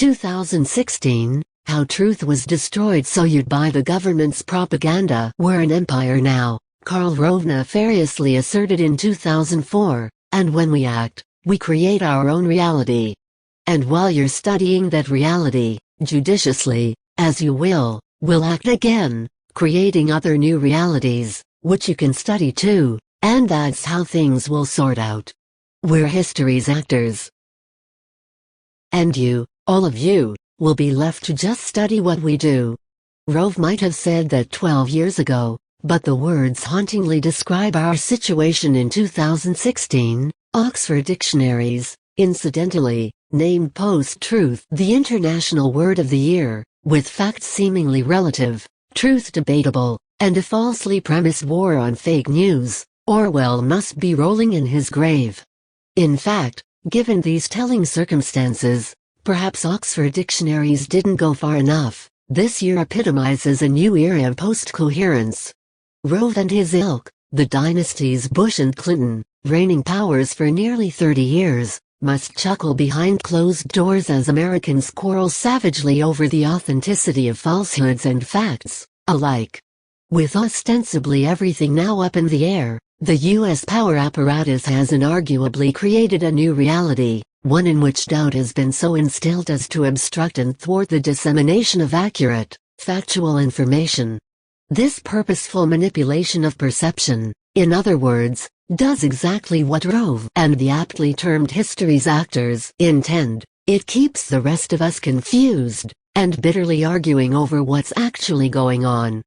2016, how truth was destroyed so you'd buy the government's propaganda. We're an empire now, Karl Rove nefariously asserted in 2004, and when we act, we create our own reality. And while you're studying that reality, judiciously, as you will, we'll act again, creating other new realities, which you can study too, and that's how things will sort out. We're history's actors. And you, all of you, will be left to just study what we do. Rove might have said that 12 years ago, but the words hauntingly describe our situation in 2016. Oxford Dictionaries, incidentally, named post-truth the international word of the year, with facts seemingly relative, truth debatable, and a falsely premised war on fake news. Orwell must be rolling in his grave. In fact, given these telling circumstances, perhaps Oxford Dictionaries didn't go far enough. This year epitomizes a new era of post-coherence. Rove and his ilk, the dynasties Bush and Clinton, reigning powers for nearly 30 years, must chuckle behind closed doors as Americans quarrel savagely over the authenticity of falsehoods and facts, alike. With ostensibly everything now up in the air, the U.S. power apparatus has inarguably created a new reality, one in which doubt has been so instilled as to obstruct and thwart the dissemination of accurate, factual information. This purposeful manipulation of perception, in other words, does exactly what Rove and the aptly termed history's actors intend. It keeps the rest of us confused, and bitterly arguing over what's actually going on.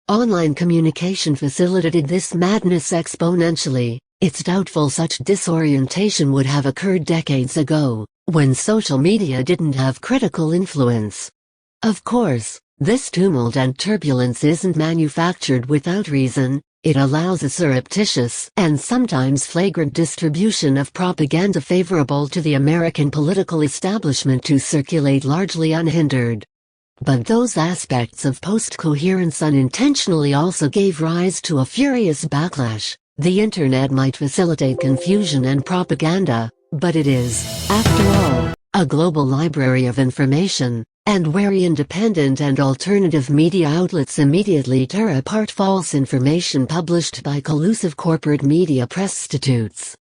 Online communication facilitated this madness exponentially. It's doubtful such disorientation would have occurred decades ago, when social media didn't have critical influence. Of course, this tumult and turbulence isn't manufactured without reason. It allows a surreptitious and sometimes flagrant distribution of propaganda favorable to the American political establishment to circulate largely unhindered. But those aspects of post-coherence unintentionally also gave rise to a furious backlash. The Internet might facilitate confusion and propaganda, but it is, after all, a global library of information, and wary independent and alternative media outlets immediately tear apart false information published by collusive corporate media prostitutes.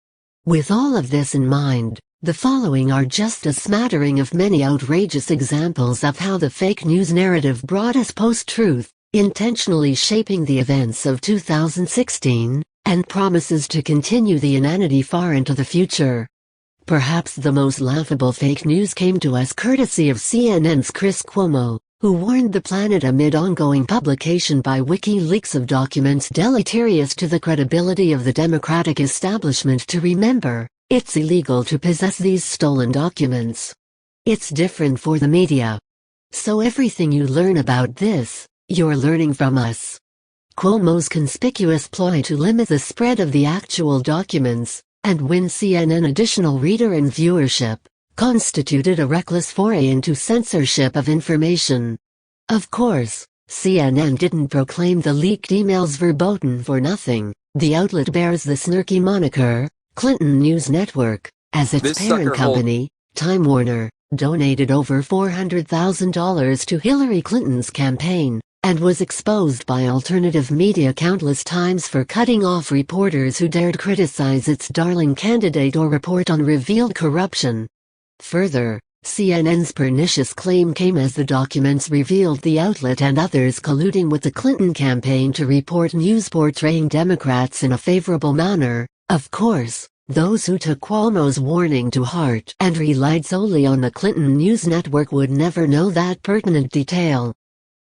With all of this in mind, the following are just a smattering of many outrageous examples of how the fake news narrative brought us post-truth, intentionally shaping the events of 2016, and promises to continue the inanity far into the future. Perhaps the most laughable fake news came to us courtesy of CNN's Chris Cuomo, who warned the planet amid ongoing publication by WikiLeaks of documents deleterious to the credibility of the Democratic establishment to remember, it's illegal to possess these stolen documents. It's different for the media. So everything you learn about this, you're learning from us. Cuomo's conspicuous ploy to limit the spread of the actual documents, and win CNN additional reader and viewership, constituted a reckless foray into censorship of information. Of course, CNN didn't proclaim the leaked emails verboten for nothing. The outlet bears the snarky moniker, Clinton News Network, as its parent company. Time Warner donated over $400,000 to Hillary Clinton's campaign, and was exposed by alternative media countless times for cutting off reporters who dared criticize its darling candidate or report on revealed corruption. Further, CNN's pernicious claim came as the documents revealed the outlet and others colluding with the Clinton campaign to report news portraying Democrats in a favorable manner. Of course, those who took Cuomo's warning to heart and relied solely on the Clinton News Network would never know that pertinent detail.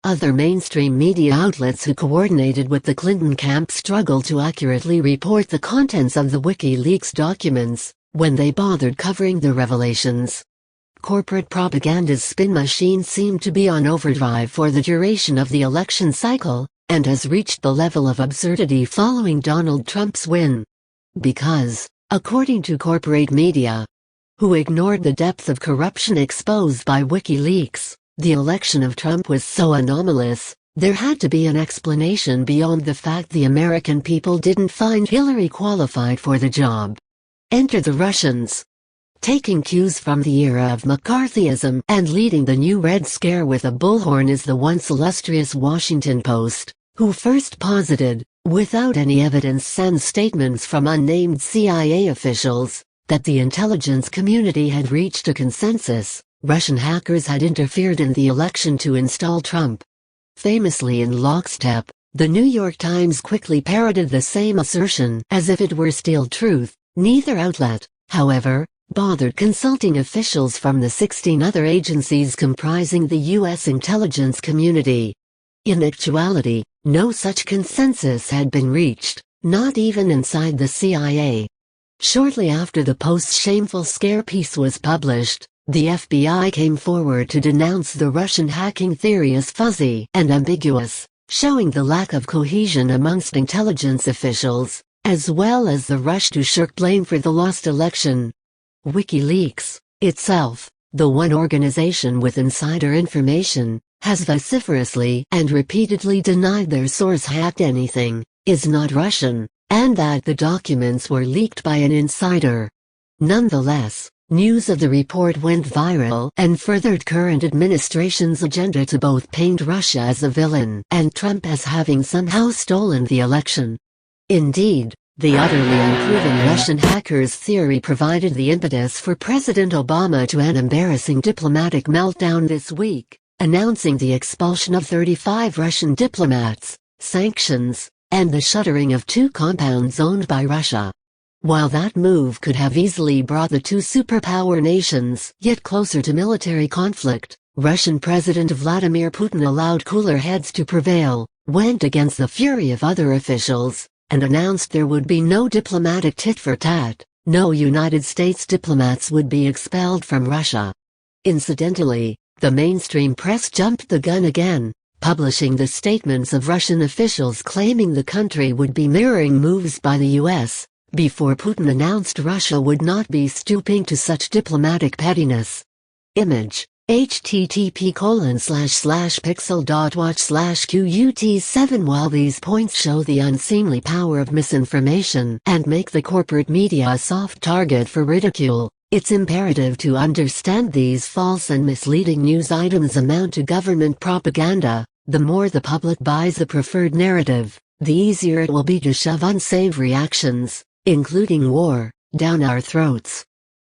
Other mainstream media outlets who coordinated with the Clinton camp struggled to accurately report the contents of the WikiLeaks documents, when they bothered covering the revelations. Corporate propaganda's spin machine seemed to be on overdrive for the duration of the election cycle, and has reached the level of absurdity following Donald Trump's win. Because, according to corporate media, who ignored the depth of corruption exposed by WikiLeaks, the election of Trump was so anomalous, there had to be an explanation beyond the fact the American people didn't find Hillary qualified for the job. Enter the Russians. Taking cues from the era of McCarthyism and leading the new Red Scare with a bullhorn is the once illustrious Washington Post, who first posited, without any evidence and statements from unnamed CIA officials, that the intelligence community had reached a consensus: Russian hackers had interfered in the election to install Trump. Famously in lockstep, the New York Times quickly parroted the same assertion as if it were steel truth. Neither outlet, however, bothered consulting officials from the 16 other agencies comprising the U.S. intelligence community. In actuality, no such consensus had been reached, not even inside the CIA. Shortly after the Post's shameful scare piece was published, the FBI came forward to denounce the Russian hacking theory as fuzzy and ambiguous, showing the lack of cohesion amongst intelligence officials, as well as the rush to shirk blame for the lost election. WikiLeaks, itself, the one organization with insider information, has vociferously and repeatedly denied their source hacked anything, is not Russian, and that the documents were leaked by an insider. Nonetheless, news of the report went viral and furthered current administration's agenda to both paint Russia as a villain and Trump as having somehow stolen the election. Indeed, the utterly unproven Russian hackers theory provided the impetus for President Obama to an embarrassing diplomatic meltdown this week, announcing the expulsion of 35 Russian diplomats, sanctions, and the shuttering of 2 compounds owned by Russia. While that move could have easily brought the 2 superpower nations yet closer to military conflict, Russian President Vladimir Putin allowed cooler heads to prevail, went against the fury of other officials, and announced there would be no diplomatic tit-for-tat. No United States diplomats would be expelled from Russia. Incidentally, the mainstream press jumped the gun again, publishing the statements of Russian officials claiming the country would be mirroring moves by the U.S., before Putin announced Russia would not be stooping to such diplomatic pettiness. Image: http://pixel.watch/QUT7. While these points show the unseemly power of misinformation and make the corporate media a soft target for ridicule, it's imperative to understand these false and misleading news items amount to government propaganda. The more the public buys the preferred narrative, the easier it will be to shove unsavory actions, including war, down our throats.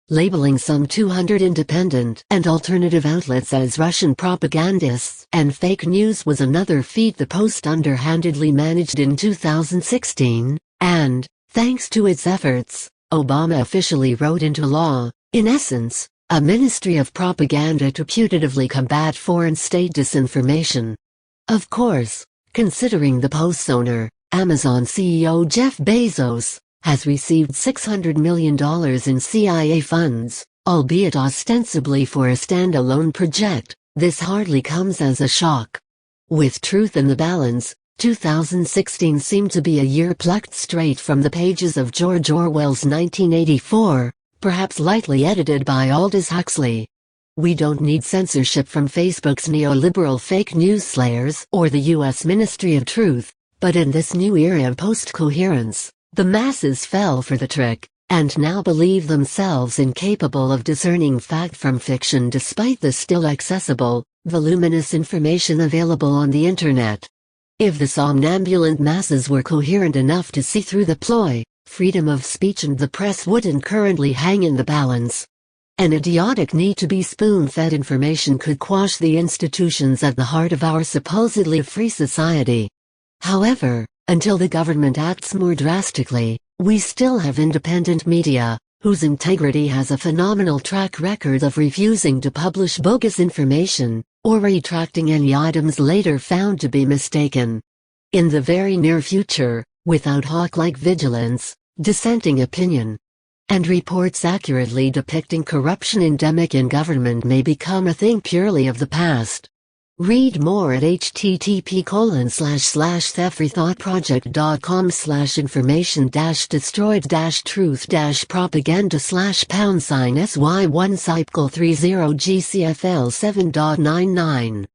Labeling some 200 independent and alternative outlets as Russian propagandists and fake news was another feat the Post underhandedly managed in 2016, and, thanks to its efforts, Obama officially wrote into law, in essence, a ministry of propaganda to putatively combat foreign state disinformation. Of course, considering the Post's owner, Amazon CEO Jeff Bezos, has received $600 million in CIA funds, albeit ostensibly for a standalone project, this hardly comes as a shock. With truth in the balance, 2016 seemed to be a year plucked straight from the pages of George Orwell's 1984, perhaps lightly edited by Aldous Huxley. We don't need censorship from Facebook's neoliberal fake news slayers or the U.S. Ministry of Truth, but in this new era of post-coherence, the masses fell for the trick, and now believe themselves incapable of discerning fact from fiction despite the still accessible, voluminous information available on the Internet. If the somnambulant masses were coherent enough to see through the ploy, freedom of speech and the press wouldn't currently hang in the balance. An idiotic need to be spoon-fed information could quash the institutions at the heart of our supposedly free society. However, until the government acts more drastically, we still have independent media, whose integrity has a phenomenal track record of refusing to publish bogus information, or retracting any items later found to be mistaken. In the very near future, without hawk-like vigilance, dissenting opinion, and reports accurately depicting corruption endemic in government may become a thing purely of the past. Read more at http://thefreethought.com/information-destroyed-truth-propaganda/#sy1 CYPLE 30 GCFL 7.99